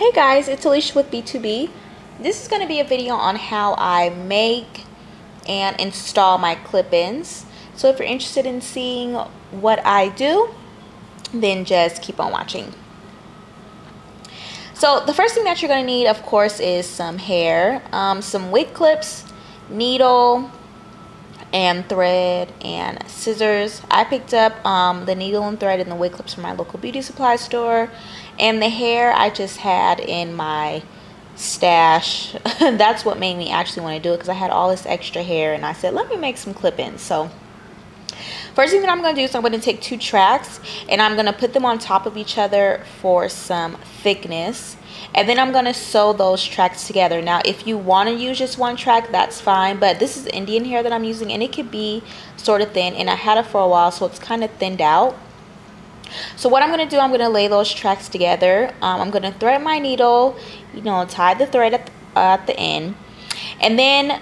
Hey guys, it's Alicia with B2B. This is going to be a video on how I make and install my clip-ins. So if you're interested in seeing what I do, then just keep on watching. So the first thing that you're going to need, of course, is some hair, some wig clips, needle, and thread, and scissors. I picked up the needle and thread and the wig clips from my local beauty supply store, and the hair I just had in my stash. That's what made me actually want to do it, because I had all this extra hair and I said, let me make some clip-ins. So first thing that I'm going to do is I'm going to take 2 tracks and I'm going to put them on top of each other for some thickness. And then I'm going to sew those tracks together. Now, if you want to use just one track, that's fine. But this is Indian hair that I'm using, and it could be sort of thin. And I had it for a while, so it's kind of thinned out. So what I'm going to do, I'm going to lay those tracks together. I'm going to thread my needle, tie the thread at the end. And then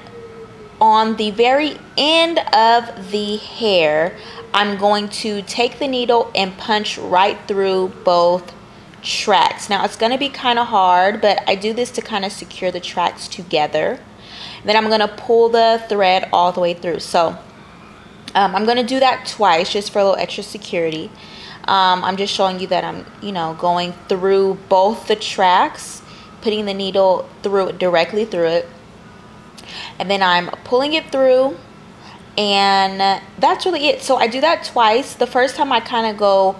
on the very end of the hair, I'm going to take the needle and punch right through both tracks. Now it's going to be kind of hard, but I do this to kind of secure the tracks together. Then I'm going to pull the thread all the way through. So I'm going to do that twice just for a little extra security. I'm just showing you that I'm going through both the tracks, putting the needle directly through it, and then I'm pulling it through, and that's really it. So I do that twice. The first time I kind of go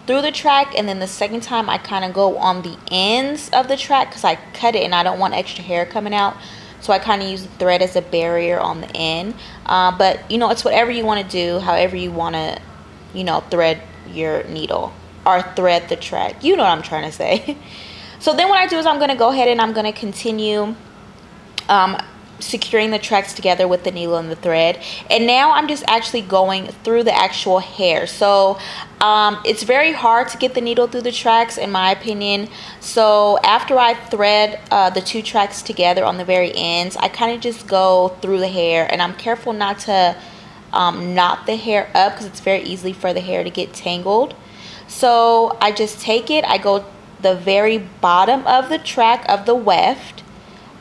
through the track, and then the second time I kind of go on the ends of the track, because I cut it and I don't want extra hair coming out, so I kind of use the thread as a barrier on the end. But it's whatever you want to do, however you want to thread your needle or thread the track. You know what I'm trying to say. So then what I do is I'm going to go ahead and I'm going to continue securing the tracks together with the needle and the thread. And now I'm just actually going through the actual hair. So it's very hard to get the needle through the tracks, in my opinion. So after I thread the 2 tracks together on the very ends, I kind of just go through the hair, and I'm careful not to knot the hair up, because it's very easy for the hair to get tangled. So I just take it, I go the very bottom of the track of the weft,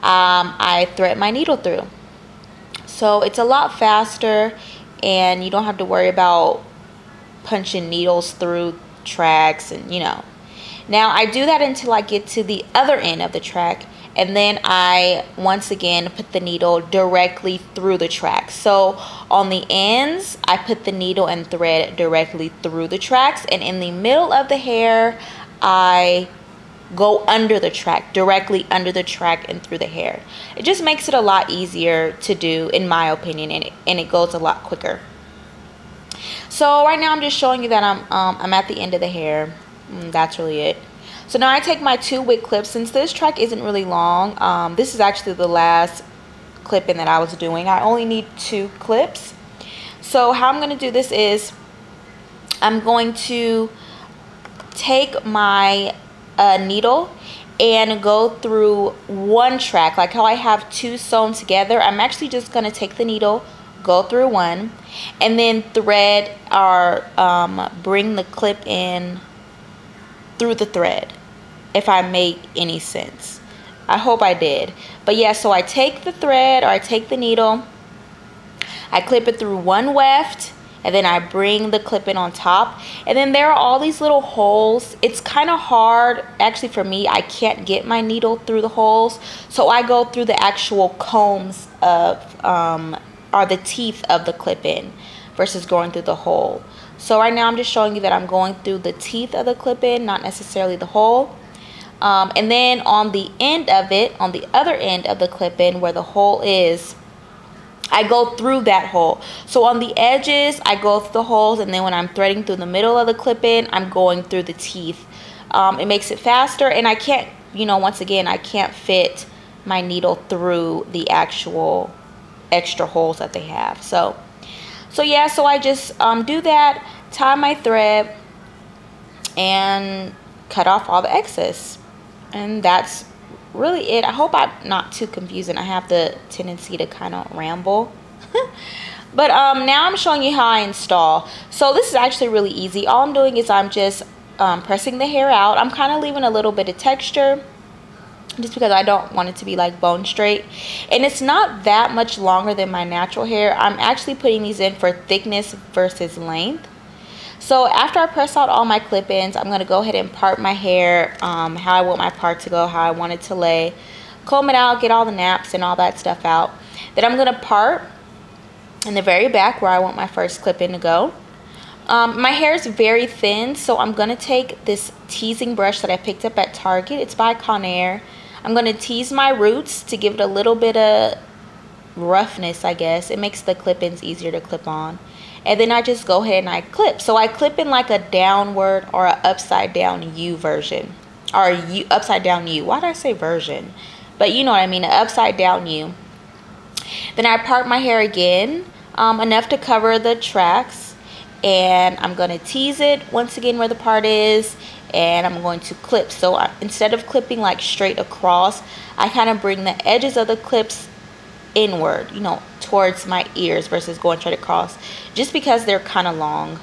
I thread my needle through. So it's a lot faster, and you don't have to worry about punching needles through tracks, and Now I do that until I get to the other end of the track, and then I once again put the needle directly through the tracks. So on the ends, I put the needle and thread directly through the tracks, and in the middle of the hair, I go under the track, directly under the track and through the hair. It just makes it a lot easier to do, in my opinion, and it goes a lot quicker. So right now I'm just showing you that I'm at the end of the hair. That's really it. So now I take my 2 wig clips. Since this track isn't really long, this is actually the last clip-in that I was doing. I only need 2 clips. So how I'm going to do this is I'm going to take my needle and go through 1 track, like how I have 2 sewn together. I'm actually just going to take the needle, go through 1, and then thread or bring the clip in through the thread, if I make any sense. I hope I did. But yeah, so I take the thread, or I take the needle, I clip it through 1 weft, and then I bring the clip in on top. And then there are all these little holes. It's kind of hard, actually, for me. I can't get my needle through the holes, so I go through the actual combs of or the teeth of the clip in versus going through the hole. So right now I'm just showing you that I'm going through the teeth of the clip in, not necessarily the hole. And then on the end of it, on the other end of the clip in where the hole is, I go through that hole. So on the edges, I go through the holes, and then when I'm threading through the middle of the clip in, I'm going through the teeth. It makes it faster, and I can't, once again, I can't fit my needle through the actual extra holes that they have. So yeah, so I just do that, tie my thread, and cut off all the excess. And that's really it. I hope I'm not too confusing. I have the tendency to kind of ramble. But now I'm showing you how I install. So this is actually really easy. All I'm doing is I'm just pressing the hair out. I'm kind of leaving a little bit of texture just because I don't want it to be like bone straight. And it's not that much longer than my natural hair. I'm actually putting these in for thickness versus length. So after I press out all my clip-ins, I'm going to go ahead and part my hair how I want my part to go, how I want it to lay. Comb it out, get all the naps and all that stuff out. Then I'm going to part in the very back where I want my first clip-in to go. My hair is very thin, so I'm going to take this teasing brush that I picked up at Target. It's by Conair. I'm going to tease my roots to give it a little bit of roughness, I guess. It makes the clip-ins easier to clip on. And then I just go ahead and I clip. So I clip in like a downward or an upside down U version. Or upside down U. Why did I say version? But you know what I mean, an upside down U. Then I part my hair again, enough to cover the tracks. And I'm going to tease it once again where the part is. And I'm going to clip. So instead of clipping like straight across, I kind of bring the edges of the clips inward, you know, towards my ears versus going straight across, just because they're kind of long.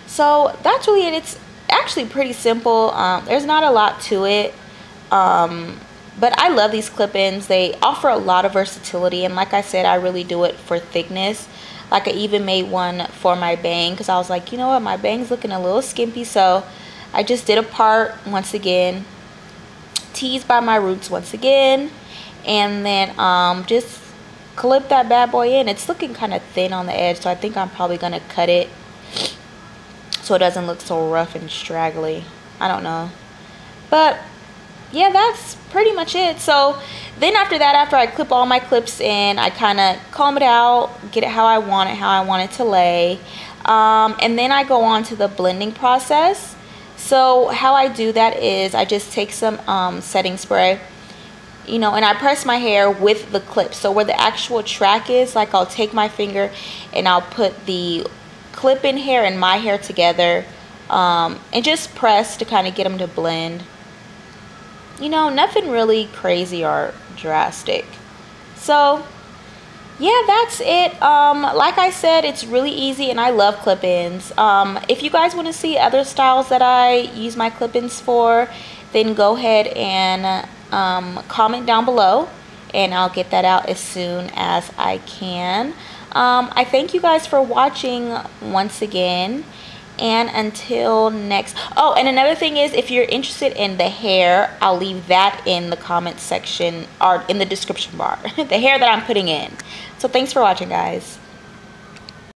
So that's really it. It's actually pretty simple. There's not a lot to it, but I love these clip-ins. They offer a lot of versatility, and like I said, I really do it for thickness. Like I even made one for my bang because I was like, you know what, my bang's looking a little skimpy, so I just did a part once again, teased by my roots once again, and then just clip that bad boy in. It's looking kind of thin on the edge, so I think I'm probably gonna cut it so it doesn't look so rough and straggly. I don't know, but yeah, that's pretty much it. So then after that, after I clip all my clips in, I kind of comb it out, get it how I want it to lay, and then I go on to the blending process. So how I do that is I just take some setting spray, you know, and I press my hair with the clip. So where the actual track is, like I'll take my finger and I'll put the clip in hair and my hair together, and just press to kind of get them to blend. You know, nothing really crazy or drastic. So yeah, that's it. Like I said, it's really easy and I love clip-ins. If you guys want to see other styles that I use my clip-ins for, then go ahead and comment down below and I'll get that out as soon as I can. I thank you guys for watching once again, and until next. Oh, and another thing is, if you're interested in the hair, I'll leave that in the comment section or in the description bar. The hair that I'm putting in. So thanks for watching, guys.